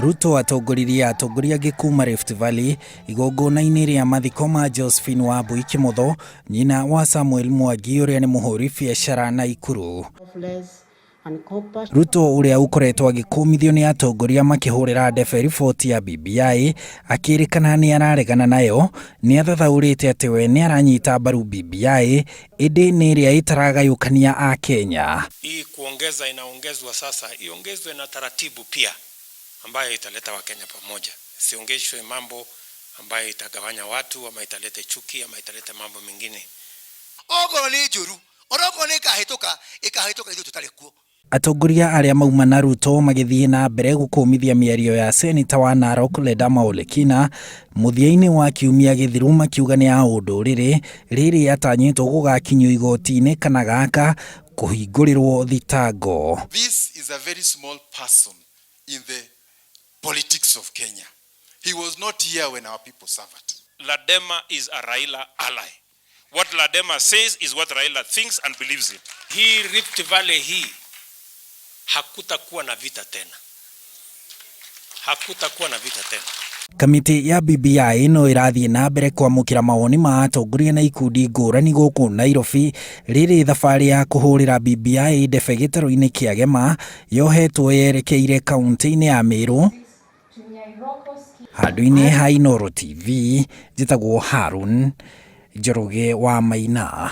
Ruto atongoria gikuma Rift Valley igongona-inĩ rĩa mathiko ma Josephine Wambui Kimotho, nyina wa Samuel Mwangi ũrĩa nĩ mũhũri biacara na Ikuru. Ruto ũrĩa ũkoretwo agĩkũmithio nĩ atongoria makĩhũrĩra ndebe riboti ya BBI akĩrĩkana nĩ araregana nayo, nĩ athathaũrĩte atĩ we nĩ aranyita mbaru BBI ĩndĩ nĩ ĩrĩa ĩtaragayukania a Kenya. Hii kuongeza inaongezwa sasa, iongezwe na taratibu pia ambayo italeta Wakenya pamoja. Siongeshwe mambo ambayo itagawanya watu ama italete chuki ama italete mambo mengine. Ogoro ni njuru, oroko ni kahituka ithu tutari kuo. Atongoria arĩa mauma na Ruto magĩthiĩ na mbere gũkũmithia mĩario ya seneta wa Narok Ledama Olekina mũthia-inĩ wa kiumia gĩthiru makiuga nĩ ya ũndũrĩrĩ rĩrĩ atanyĩtwo gũgakinyio igoti-inĩ kana gaka kũhingũrĩrwo thitango. This is a very small person in the politics of Kenya. He was not here when our people suffered. Ladema is a Raila ally. What Ladema says is what Raila thinks and believes in. Hii Rift Valley hii hakutakuwa na vita tena. Hakutakuwa na vita tena. Kamiti ya BBI no irathiĩ na mbere kwamũkĩra mawoni ma atongoria na ikundi ngũrani gũkũ Nairobi rĩrĩ thabarĩ ya kũhũrĩra BBI ndebe gĩtarũ-inĩ kĩa Gema yohetwo yerekeire kaunti-inĩ ya Meru. Handũ-inĩ ha Inooro TV, njĩtagwo Harun Njoroge wa Maina.